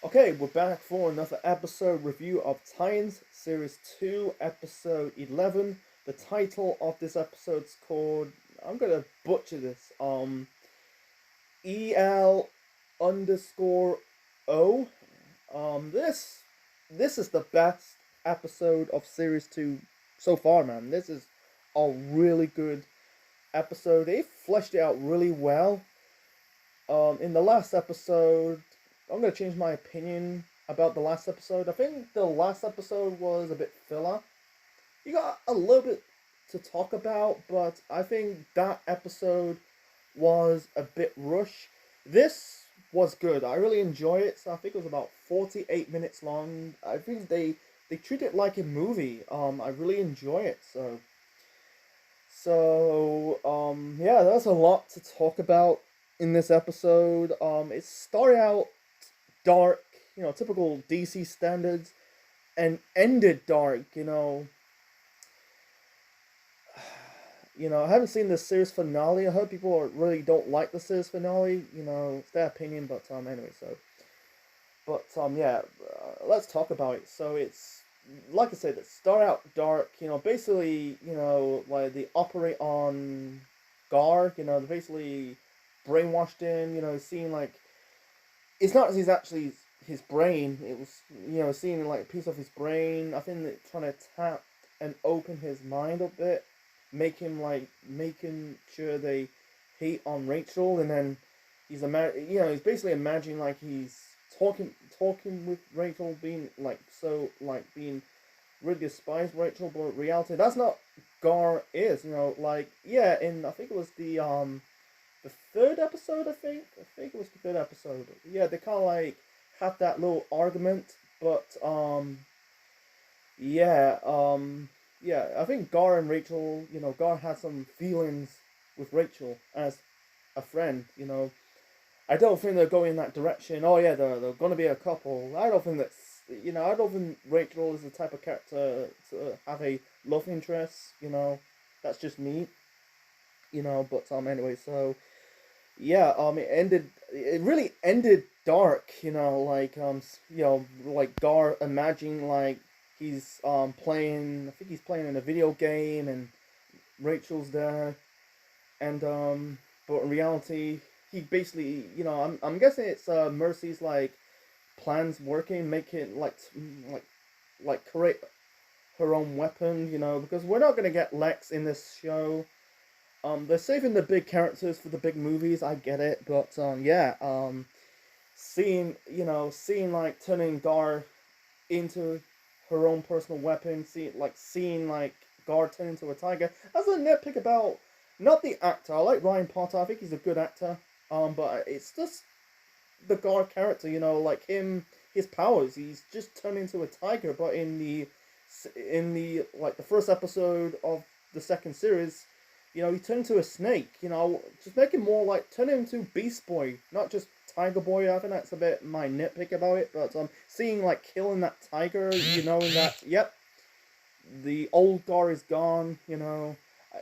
Okay, we're back for another episode review of Titans Series 2, Episode 11. The title of this episode's called, I'm gonna butcher this, EL underscore O. This is the best episode of Series 2 so far, man. This is a really good episode. They fleshed it out really well. In the last episode, I'm gonna change my opinion about the last episode. I think the last episode was a bit filler. You got a little bit to talk about, but I think that episode was a bit rushed. This was good. I really enjoy it. So I think it was about 48 minutes long. I think they treat it like a movie. I really enjoy it. Yeah, there's a lot to talk about in this episode. It started out dark, typical DC standards, and ended dark. I haven't seen the series finale. I heard people really don't like the series finale. It's their opinion, but anyway. Yeah, let's talk about it. So it's like I said, it start out dark. Basically, like they operate on Gar. They're basically brainwashed in. Seeing like it's not he's actually his brain. It was seeing like a piece of his brain. I think they're trying to tap and open his mind a bit, making sure they hate on Rachel, and then he's basically imagining like he's talking with Rachel, being like so like being really despise Rachel, but reality that's not Gar is. Like yeah, in I think it was the third episode. I think it was the third episode. Yeah, they kind of like have that little argument, but yeah, yeah. I think Gar and Rachel, Gar had some feelings with Rachel as a friend. I don't think they're going in that direction. Oh yeah, they're gonna be a couple. I don't think that's I don't think Rachel is the type of character to have a love interest. That's just me. But anyway, so yeah, it really ended dark. Like Gar imagining like he's playing. I think he's playing in a video game and Rachel's there, and but in reality, he basically, I'm guessing it's Mercy's like plans working, making like create her own weapon, because we're not gonna get Lex in this show. They're saving the big characters for the big movies. I get it, but yeah. Seeing like turning Gar into her own personal weapon, seeing like Gar turn into a tiger. That's a nitpick about not the actor. I like Ryan Potter. I think he's a good actor. But it's just the Gar character. Like him, his powers. He's just turned into a tiger. But in the like the first episode of the second series, he turned into a snake. Just make him more like turn him into Beast Boy, not just Tiger Boy. I think that's a bit my nitpick about it. But seeing like killing that tiger, knowing that yep, the old Gar is gone.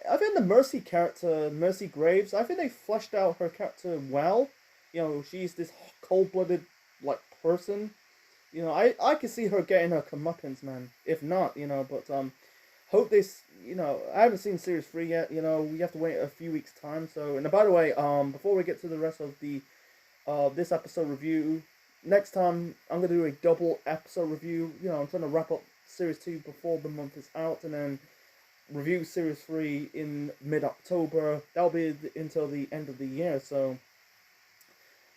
I think the Mercy character, Mercy Graves, I think they fleshed out her character well. She's this cold blooded like person. I could see her getting her comeuppance, man. If not, but hope this. I haven't seen series 3 yet. We have to wait a few weeks time. So, and by the way, before we get to the rest of the this episode review, next time I'm gonna do a double episode review. I'm trying to wrap up series 2 before the month is out, and then review series 3 in mid October. That'll be until the end of the year. So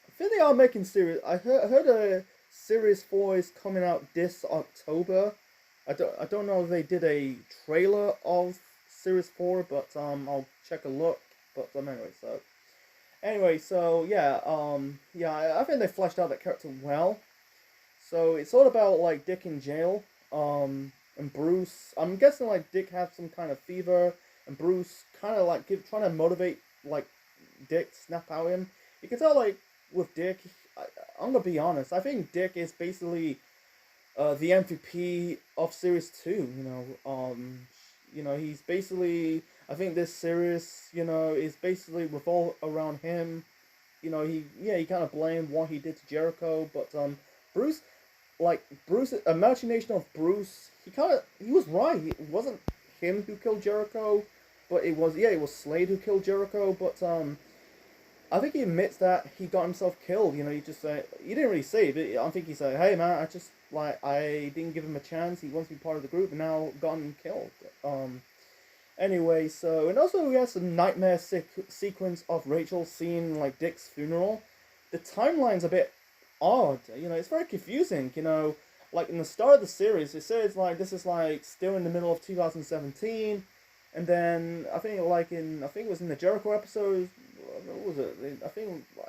I think they are making series. I heard a series 4 is coming out this October. I don't know if they did a trailer of series 4, but I'll check a look. But anyway, so yeah, I think they fleshed out that character well. So it's all about like Dick in jail, and Bruce. I'm guessing like Dick had some kind of fever, and Bruce kind of like trying to motivate like Dick to snap out of him. You can tell like with Dick, I, I'm gonna be honest. I think Dick is basically the MVP of Series 2. He's basically. I think this series, is basically revolved around him. He kind of blamed what he did to Jericho, but Bruce, like Bruce, imagination of Bruce, he was right. It wasn't him who killed Jericho, but it was Slade who killed Jericho. But I think he admits that he got himself killed. You know, he didn't really say it. I think he said, "Hey man, I just I didn't give him a chance. He wants to be part of the group, and now got him killed." Anyway, so and also we have some nightmare sequence of Rachel seeing like Dick's funeral. The timeline's a bit odd. You know, it's very confusing. You know, like in the start of the series, it says like this is like still in the middle of 2017, and then I think it was in the Jericho episode. What was it?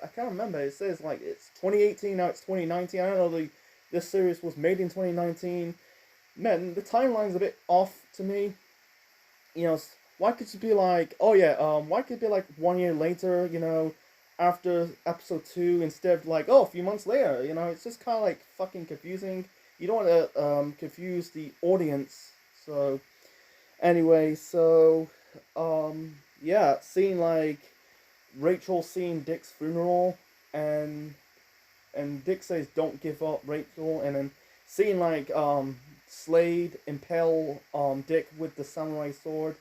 I can't remember. It says like it's 2018 now. It's 2019. I don't know. This series was made in 2019. Man, the timeline's a bit off to me. You know, why could it be like, oh yeah, why could it be like 1 year later, you know, after episode 2 instead of like, oh, a few months later, you know, it's just kind of like fucking confusing. You don't want to confuse the audience. So, anyway, so, yeah, seeing like Rachel seeing Dick's funeral and Dick says don't give up Rachel and then seeing like Slade impale Dick with the samurai sword.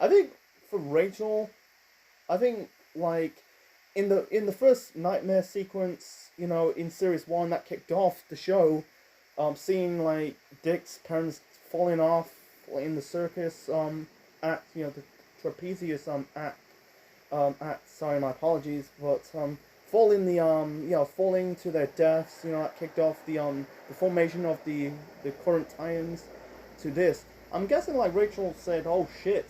I think for Rachel, I think like in the first nightmare sequence, you know, in series 1 that kicked off the show, seeing like Dick's parents falling off in the circus act, you know, the trapezius act. Sorry, my apologies, but falling to their deaths. You know, that kicked off the formation of the current Titans to this. I'm guessing like Rachel said, "Oh shit,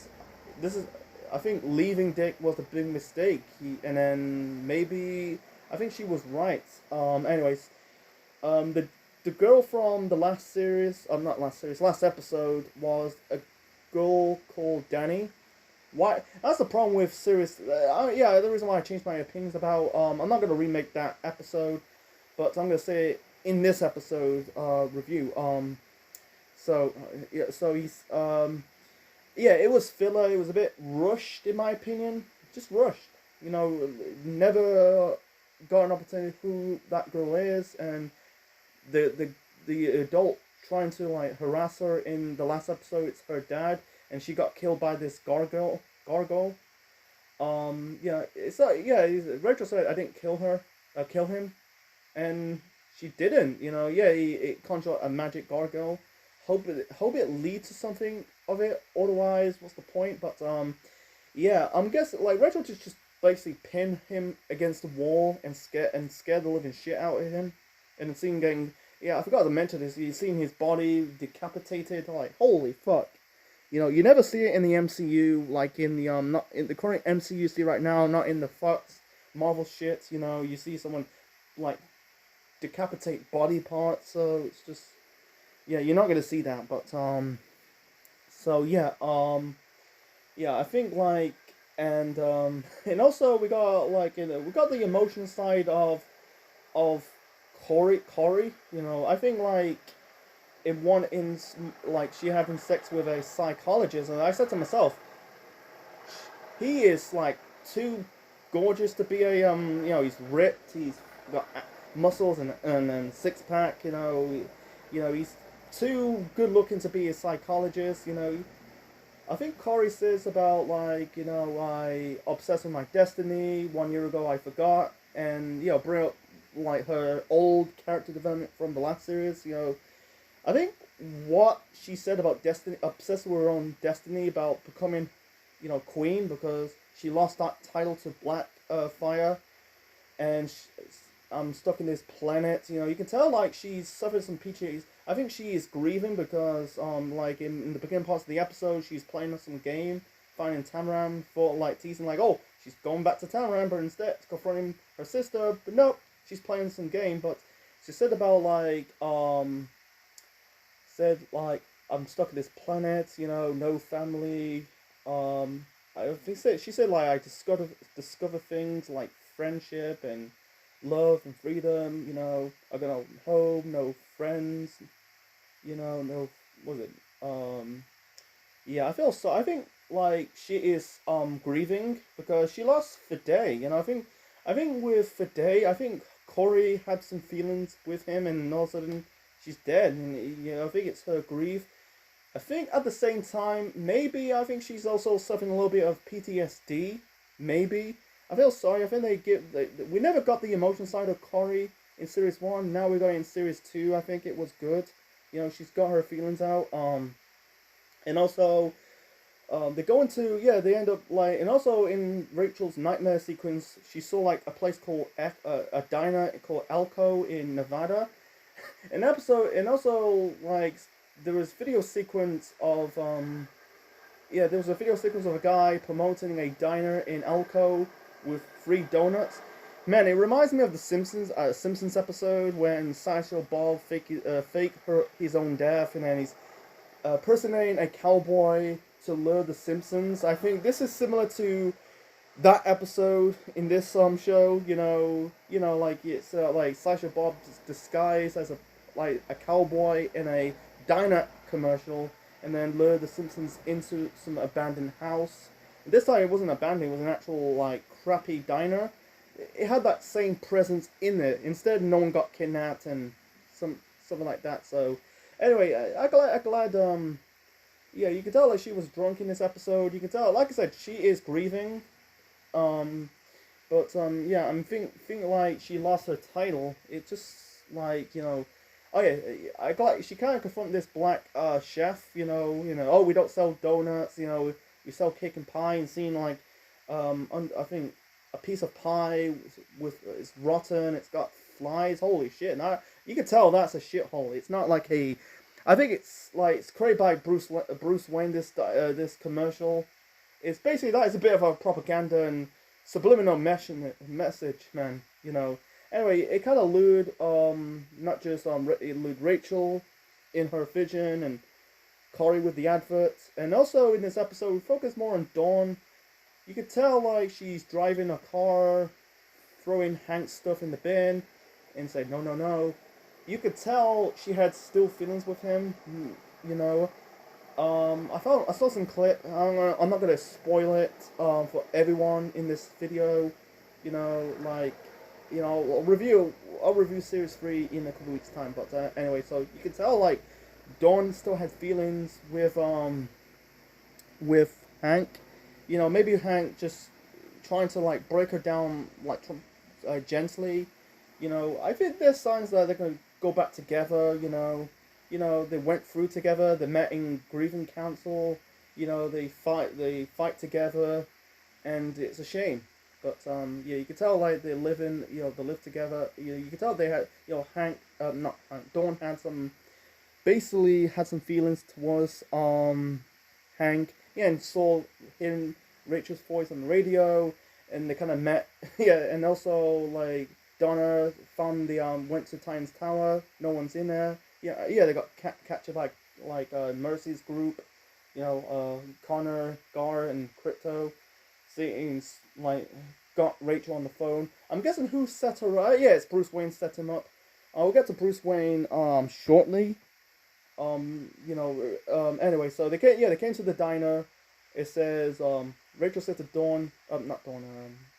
this is." I think leaving Dick was a big mistake. And then maybe I think she was right. Anyways, the girl from the last series, not last series, last episode was a girl called Danny. Why? That's the problem with series. Yeah, the reason why I changed my opinions about. I'm not gonna remake that episode, but I'm gonna say in this episode review. Yeah, so he's yeah, it was filler. It was a bit rushed in my opinion. Just rushed. You know, never got an opportunity who that girl is, and the adult trying to like harass her in the last episode. It's her dad, and she got killed by this gargoyle. Yeah, it's like yeah. Rachel said I didn't kill him, and she didn't. You know, yeah, it conjured a magic gargoyle. Hope it leads to something of it. Otherwise, what's the point? But yeah, I'm guessing like Rachel just basically pin him against the wall and scare the living shit out of him, and then seeing getting yeah. I forgot to mention this. You seeing his body decapitated. Like holy fuck. You know, you never see it in the MCU, like in the not in the current MCU you see right now, not in the Fox Marvel shit. You know, you see someone like decapitate body parts, so it's just yeah, you're not gonna see that. But so yeah, I think like and also we got like we got the emotion side of Corey. You know, I think like in like she having sex with a psychologist, and I said to myself, he is like too gorgeous to be a you know, he's ripped, he's got muscles and six pack, you know he's too good looking to be a psychologist, you know. I think Corey says about like, you know, I obsessed with my destiny. 1 year ago I forgot, and you know, bring up like her old character development from the last series, you know. I think what she said about destiny, obsessed with her own destiny, about becoming, you know, queen because she lost that title to Black Fire, and I'm stuck in this planet. You know, you can tell like she's suffered some PTSD. I think she is grieving because like in the beginning parts of the episode, she's playing some game, finding Tamaran for like teasing like, oh, she's going back to Tamaran, but instead confronting her sister. But nope, she's playing some game. But she said about like said like I'm stuck in this planet, you know, no family. I think she said like I discover things like friendship and love and freedom. You know, I got no home, no friends. You know, no was it? Yeah, I feel so. I think like she is grieving because she lost Fide. You know, I think with Fide, I think Corey had some feelings with him, and all of a sudden she's dead. And I think it's her grief. I think at the same time, maybe I think she's also suffering a little bit of PTSD. Maybe I feel sorry. I think we never got the emotion side of Corey in series one. Now we got it in series two. I think it was good. She's got her feelings out. And also, they go into they end up like, and also in Rachel's nightmare sequence, she saw like a place called a diner called Elko in Nevada. An episode, and also like there was video sequence of there was a video sequence of a guy promoting a diner in Elko with free donuts. Man, it reminds me of the Simpsons episode when Sideshow Bob fake his own death, and then he's personating a cowboy to lure the Simpsons. I think this is similar to that episode in this show. Like it's like Sideshow Bob disguised as a cowboy in a diner commercial, and then lure the Simpsons into some abandoned house. This time it wasn't abandoned; it was an actual like crappy diner. It had that same presence in it. Instead, no one got kidnapped and something like that. So, anyway, I glad you can tell like she was drunk in this episode. You can tell, like I said, she is grieving. I'm think like she lost her title. It just like oh yeah, I glad she kind of confronted this black chef. Oh, we don't sell donuts. We sell cake and pie, and seeing like I think a piece of pie it's rotten. It's got flies. Holy shit! Now you can tell that's a shithole. It's not like a. I think it's created by Bruce Wayne. This commercial, it's basically that is a bit of a propaganda and subliminal message, man. Anyway, it kind of lured not just it lured Rachel in her vision and Corey with the adverts, and also in this episode we focus more on Dawn. You could tell like she's driving a car, throwing Hank's stuff in the bin, and say no, no, no. You could tell she had still feelings with him. I saw some clip. I'm not gonna spoil it for everyone in this video. I'll review series 3 in a couple weeks time. But anyway, so you can tell like Dawn still had feelings with Hank. Maybe Hank just trying to like break her down like gently. I think there's signs that they're gonna go back together. They went through together. They met in grieving council. They fight together, and it's a shame. But you can tell like they live together. You can tell they had Hank, not Hank, Dawn had basically had some feelings towards Hank. Yeah, and saw hearing Rachel's voice on the radio, and they kind of met. Yeah, and also like Donna found went to Titan's Tower. No one's in there. Yeah, they got captured by Mercy's group. Connor, Gar, and Crypto. Seeing got Rachel on the phone. I'm guessing who set her up. Yeah, it's Bruce Wayne set him up. We'll get to Bruce Wayne shortly. Anyway, so they came to the diner. It says Rachel said to Dawn, not Dawn,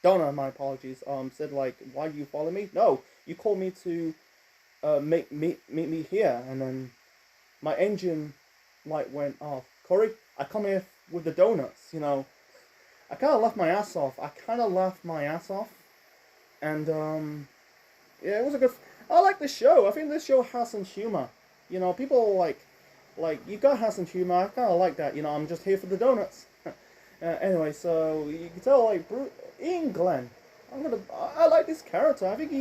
Donna, my apologies, said like, why do you follow me? No, you called me to meet me here, and then my engine light went off. Corey, I come here with the donuts, I kind of laughed my ass off. And yeah, it was a good. I like the show. I think this show has some humor. People like you gotta have some humor. I kind of like that. I'm just here for the donuts. Anyway, so you can tell like Ian Glenn. I like this character. I think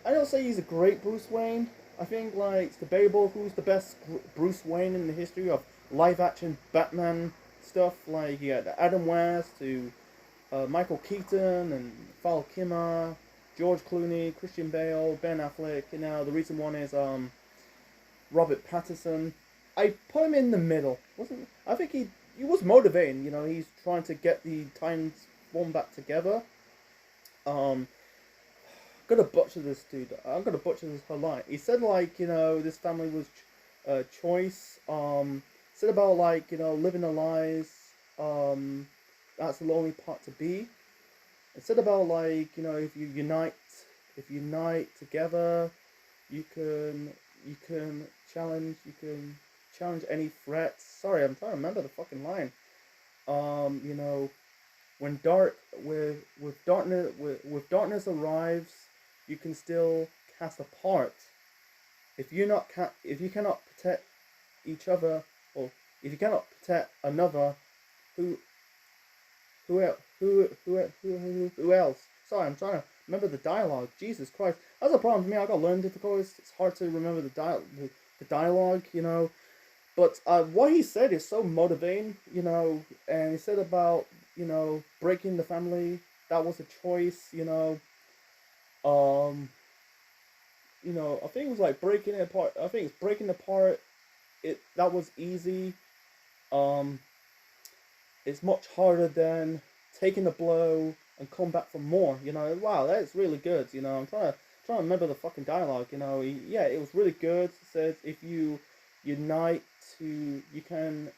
I don't say he's a great Bruce Wayne. I think like it's debatable who's the best Bruce Wayne in the history of live action Batman stuff. Like you got Adam West to Michael Keaton and Val Kilmer, George Clooney, Christian Bale, Ben Affleck. The recent one is Robert Pattinson. I put him in the middle. I think he was motivating. He's trying to get the Titans form back together. I'm gonna butcher this dude. I'm gonna butcher this whole line. He said like this family was choice. Said about like living their lives. That's the lonely part to be. It said about like if you unite if you unite together, you can you can challenge any threats. Sorry, I'm trying to remember the fucking line. You know, when dark with darkness arrives, you can still cast apart. If you cannot protect each other, or if you cannot protect another, who who else? Sorry, I'm trying to remember the dialogue. Jesus Christ, that's a problem for me. I got learning difficulties. It's hard to remember the dialogue, you know. But what he said is so motivating, you know. And he said about, you know, breaking the family. That was a choice, you know. Um, I think it was like breaking it apart. I think it's breaking apart. It that was easy. Um, it's much harder than taking the blow and come back for more. You know, wow, that's really good. You know, I'm trying to remember the fucking dialogue. You know, yeah, it was really good. It says if you unite you can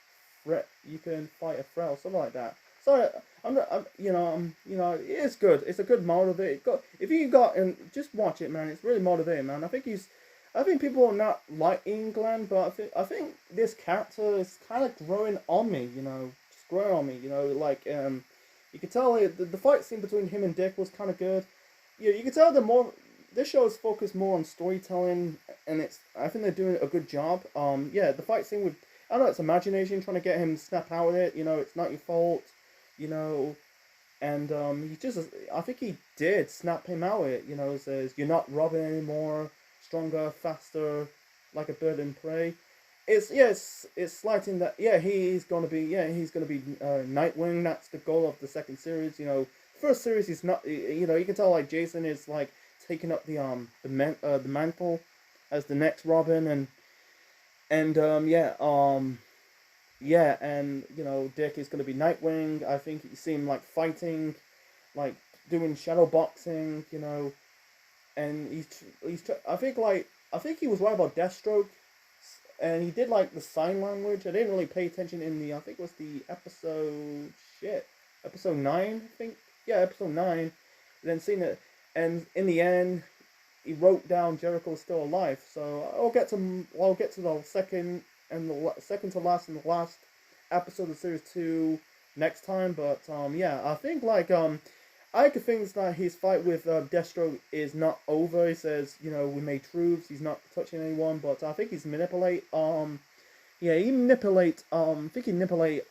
fight a frail, something like that. So it's good. It's a good motivate. If you got and just watch it, man. It's really motivating, man. I think people are not like England, but I think this character is kind of growing on me. You know, just growing on me. You know, like you could tell the fight scene between him and Dick was kind of good. Yeah, you could tell the more this show is focused more on storytelling, and I think they're doing a good job. Yeah, the fight scene with I know it's imagination trying to get him to snap out of it. You know, it's not your fault. You know, and I think he did snap him out of it. You know, it says you're not Robin anymore, stronger, faster, like a bird in prey. It's slighting that he's gonna be Nightwing. That's the goal of the second series. You know, first series he's not. You know, you can tell like Jason is like taking up the mantle as the next Robin, and yeah, and you know Dick is gonna be Nightwing. I think you see him like fighting, like doing shadow boxing. You know, and I think he was right about Deathstroke, and he did like the sign language. I didn't really pay attention in the I think it was the episode 9. I think episode 9. And then seeing it, and in the end, he wrote down Jericho's still alive. So I'll get to the second to last and the last episode of series 2 next time. But yeah, I think Iker thinks that his fight with Deathstroke is not over. He says, you know, we made truths. He's not touching anyone, but I think he's he manipulate I think he manipulate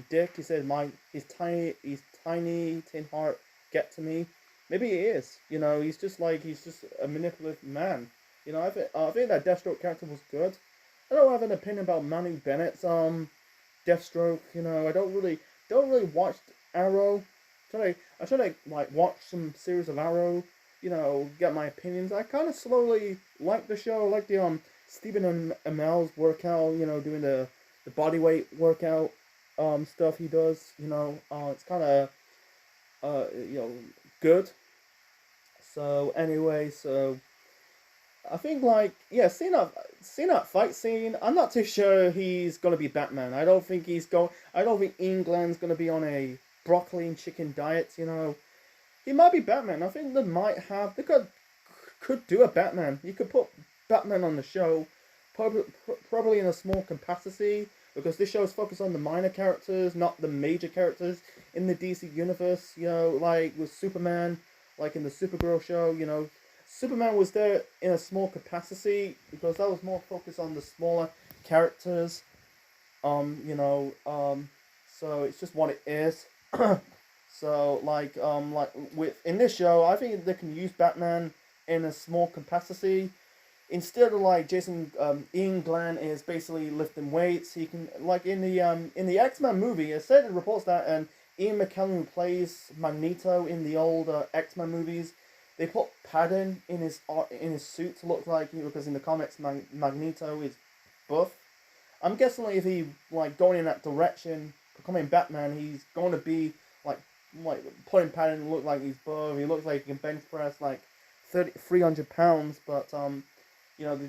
Dick. He said his tiny tin heart get to me. Maybe he is. You know, he's just a manipulative man. You know, I think that Deathstroke character was good. I don't have an opinion about Manu Bennett's Deathstroke. You know, I don't really watch Arrow. I try to like watch some series of Arrow. You know, get my opinions. I kind of slowly like the show. I like the Stephen Amell's workout. You know, doing the body weight workout stuff he does. You know, it's kind of good. So anyway, I think seeing that fight scene, I'm not too sure he's gonna be Batman. I don't think England's gonna be on a broccoli and chicken diet. You know, he might be Batman. I think they could do a Batman. You could put Batman on the show, probably in a small capacity, because this show is focused on the minor characters, not the major characters in the DC universe. You know, like with Superman, like in the Supergirl show. You know, Superman was there in a small capacity because that was more focused on the smaller characters. So it's just what it is. So like with in this show, I think they can use Batman in a small capacity. Instead of like Ian Glenn is basically lifting weights. He can like in the X-Men movie. It said it reports that Ian McKellen, who plays Magneto in the old X-Men movies, they put padding in his suit to look like because in the comics Magneto is buff. I'm guessing like if he like going in that direction, becoming Batman, he's going to be like putting padding to look like he's buff. He looks like he can bench press like 300 pounds, but the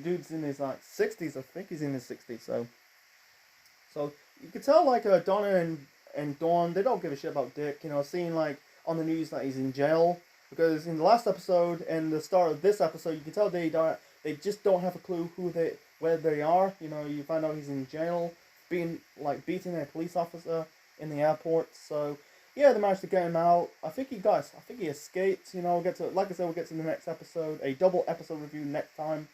dude's in his like 60s. I think he's in his 60s. So you could tell like Donna and Dawn, they don't give a shit about Dick. You know, seeing like on the news that he's in jail. because in the last episode and the start of this episode, you can tell they just don't have a clue where they are. You know, you find out he's in jail, being like beating a police officer in the airport. So yeah, they managed to get him out. I think he escaped. You know, like I said, we'll get to the next episode, a double episode review next time.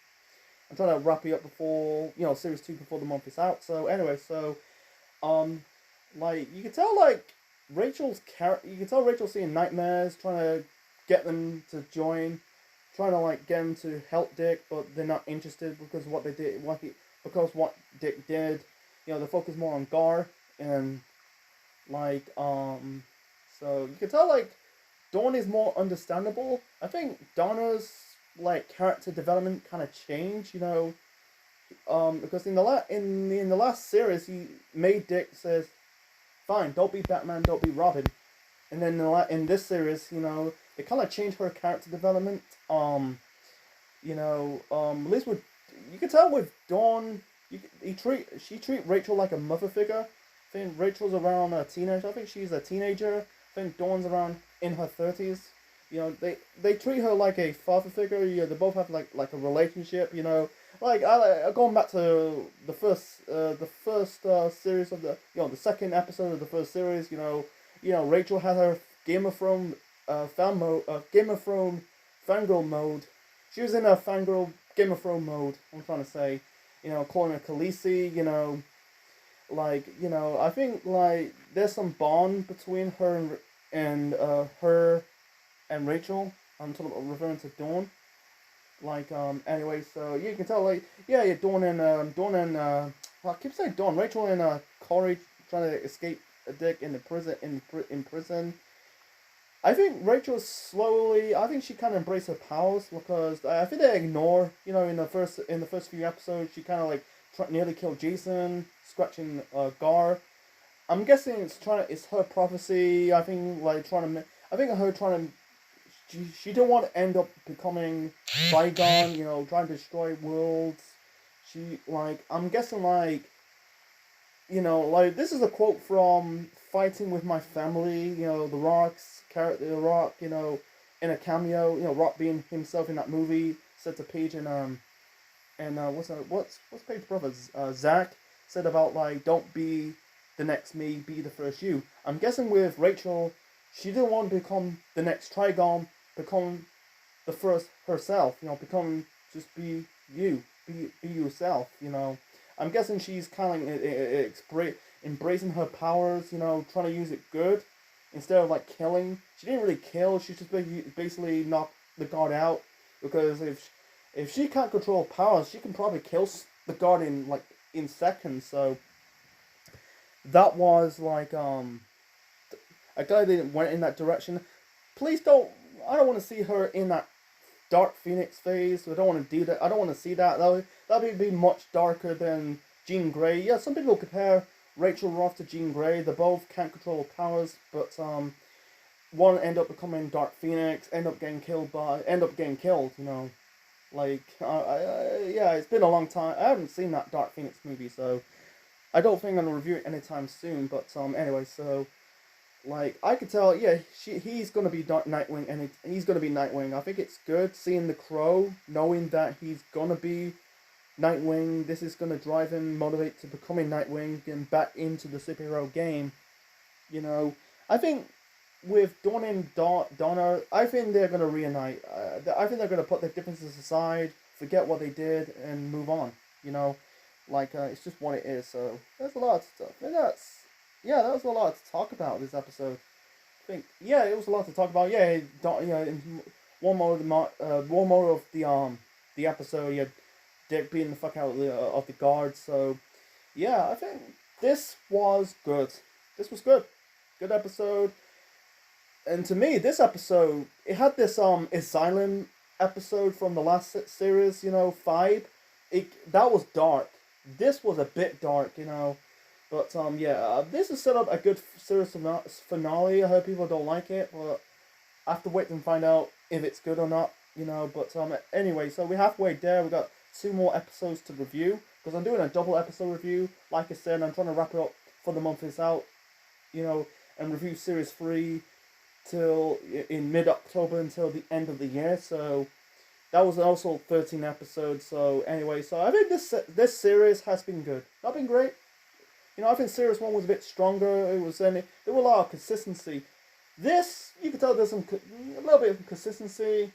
I'm trying to wrap it up before series 2 before the month is out. So anyway, um, like you can tell you can tell Rachel seeing nightmares, trying to get them to join, trying to like get them to help Dick, but they're not interested because because what Dick did. You know, they focus more on Gar and like so you can tell like Dawn is more understandable. I think Donna's like character development kind of changed. You know, because in the last series he made Dick says, "Fine, don't be Batman, don't be Robin," and then in this series, you know, they kind of changed her character development. At least with you can tell with Dawn, she treat Rachel like a mother figure. I think Rachel's around a teenager. I think she's a teenager. I think Dawn's around in her 30s. You know, they treat her like a father figure. You know, they both have like a relationship. You know, like going back to the first series of the second episode of the first series. Rachel had her Game of Thrones Game of Thrones fangirl mode. She was in a fangirl Game of Thrones mode. I'm trying to say, calling her Khaleesi. I think like there's some bond between her and Rachel. I'm referring to Dawn. Anyway, so you can tell Dawn and I keep saying Dawn, Rachel and Corey trying to escape a Dick in the prison in prison. I think Rachel slowly. I think she kind of embraced her powers because I think they ignore. In the first few episodes, she kind of like nearly killed Jason, scratching Gar. I'm guessing it's her prophecy. I think her trying to. She didn't want to end up becoming Trigon. Trying to destroy worlds. I'm guessing this is a quote from Fighting with My Family. The Rock's character, The Rock. In a cameo. Rock being himself in that movie. Said to Paige and what's Paige's brother? Zach said about don't be the next me, be the first you. I'm guessing with Rachel, she didn't want to become the next Trigon, become the first herself. Become just be you, be yourself. I'm guessing she's kind of embracing her powers. Trying to use it good instead of killing. She didn't really kill. She just basically knocked the guard out because if she can't control powers, she can probably kill the guard in seconds. So that was a guy that went in that direction. Please don't. I don't want to see her in that Dark Phoenix phase. I don't want to do that. I don't want to see that. That would be much darker than Jean Grey. Yeah, some people compare Rachel Roth to Jean Grey. They both can't control powers, but one end up becoming Dark Phoenix, end up getting killed. It's been a long time. I haven't seen that Dark Phoenix movie, so I don't think I'm gonna review it anytime soon. But anyway, so I could tell, he's gonna be Nightwing, and he's gonna be Nightwing. I think it's good seeing the Crow, knowing that he's gonna be Nightwing. This is gonna drive him, motivate to becoming Nightwing and back into the superhero game. I think with Dawn and Donna, I think they're gonna reunite. I think they're gonna put their differences aside, forget what they did, and move on. It's just what it is. So there's a lot of stuff, and that was a lot to talk about this episode. I think it was a lot to talk about. In one more of the episode, Dick beating the fuck out of the guards. So I think this was good. This was good. Good episode. And to me, this episode, it had this Asylum episode from the last series, 5. That was dark. This was a bit dark, But this is set up a good series finale. I heard people don't like it, but I have to wait and find out if it's good or not, But anyway, so we're halfway there. We got 2 more episodes to review because I'm doing a double episode review. Like I said, I'm trying to wrap it up for the month is out, and review series 3. till in mid-October until the end of the year. So that was also 13 episodes. So anyway, so I think this series has been good. Not been great. I think series one was a bit stronger. There were a lot of consistency. This, you could tell there's a little bit of consistency,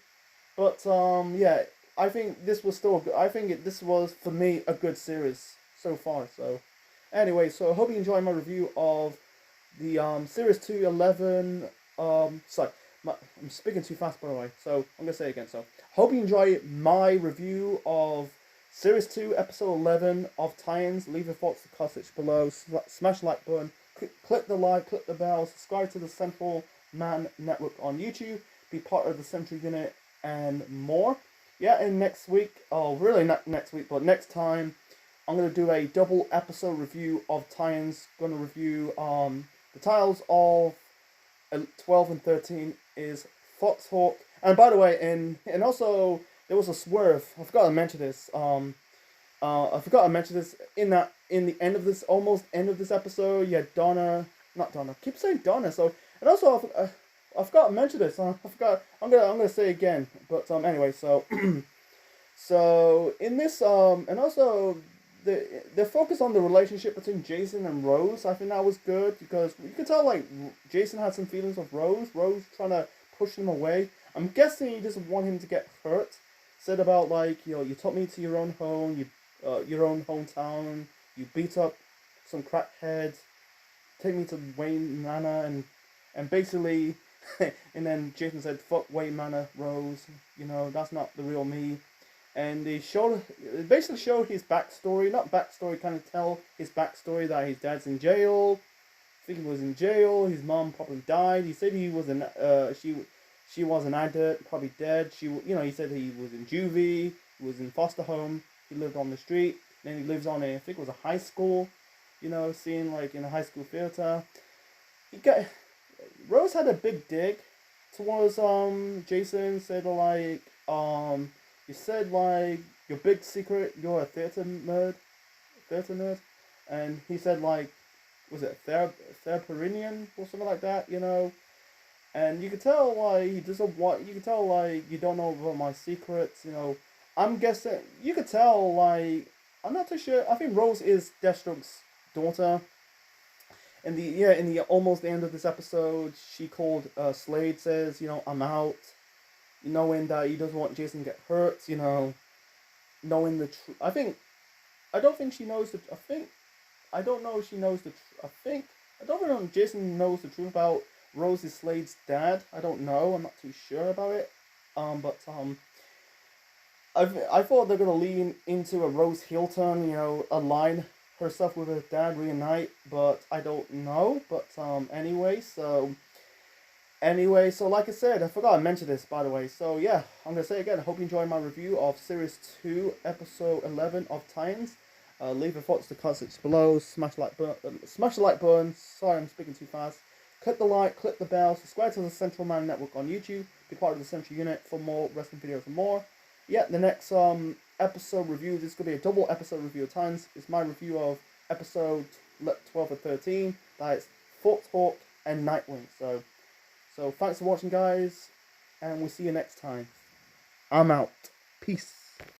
but yeah, I think this was still good. I think this was for me a good series so far. So anyway, so I hope you enjoyed my review of the series 211. Sorry, I'm speaking too fast by the way. So I'm gonna say it again. So hope you enjoy my review of Series 2, Episode 11 of Titans. Leave your thoughts in the comments below. Smash the like button. Click the like, click the bell. Subscribe to the Central Man Network on YouTube. Be part of the Central Unit and more. Yeah, and next week, really not next week, but next time, I'm going to do a double episode review of Titans. Going to review the titles of 12 and 13 is Foxhawk. And by the way, and also there was a swerve. I forgot to mention this. I forgot to mention this in the end of this, almost end of this episode. Yeah, not Donna. I keep saying Donna. So and also I forgot to mention this. I forgot. I'm gonna say it again. But anyway, so so in this and also the focus on the relationship between Jason and Rose. I think that was good because you could tell like Jason had some feelings of Rose. Rose trying to push him away. I'm guessing he doesn't want him to get hurt. Said about like you took me to your own home, your own hometown, you beat up some crackheads, take me to Wayne Manor, and basically, and then Jason said, "Fuck Wayne Manor, Rose. That's not the real me." And they basically showed his backstory, not backstory, kind of tell his backstory that his dad's in jail. I think he was in jail. His mom probably died. He said he was she was an addict, probably dead. He said he was in juvie, he was in foster home, he lived on the street. Then he lives on I think it was a high school, seeing like in a high school theater. Rose had a big dig towards Jason. Said like he said like your big secret, you're a theater nerd, and he said like was it Theraperinian or something like that, And you could tell like he doesn't want. You could tell like you don't know about my secrets. I'm guessing you could tell like I'm not too sure. I think Rose is Deathstroke's daughter. In the almost the end of this episode, she called Slade. Says I'm out. Knowing that he doesn't want Jason to get hurt. Knowing the truth. I don't think she knows the. I don't know if she knows the. I don't know if Jason knows the truth about Rose is Slade's dad. I don't know. I'm not too sure about it. I thought they're gonna lean into a Rose heel turn. Align herself with her dad, reunite. But I don't know. But anyway, so like I said, I forgot to mention this by the way. So yeah, I'm gonna say it again. I hope you enjoyed my review of Series 2, Episode 11 of Titans. Leave your thoughts in the comments below. Smash the like button. Sorry, I'm speaking too fast. Click the like, click the bell, subscribe to the Central Man Network on YouTube, be part of the Central Unit for more wrestling videos and more. Yeah, the next episode review, this is going to be a double episode review of Titans. It's my review of episode 12 and 13, that is Foxhawk and Nightwing. So thanks for watching guys, and we'll see you next time. I'm out. Peace.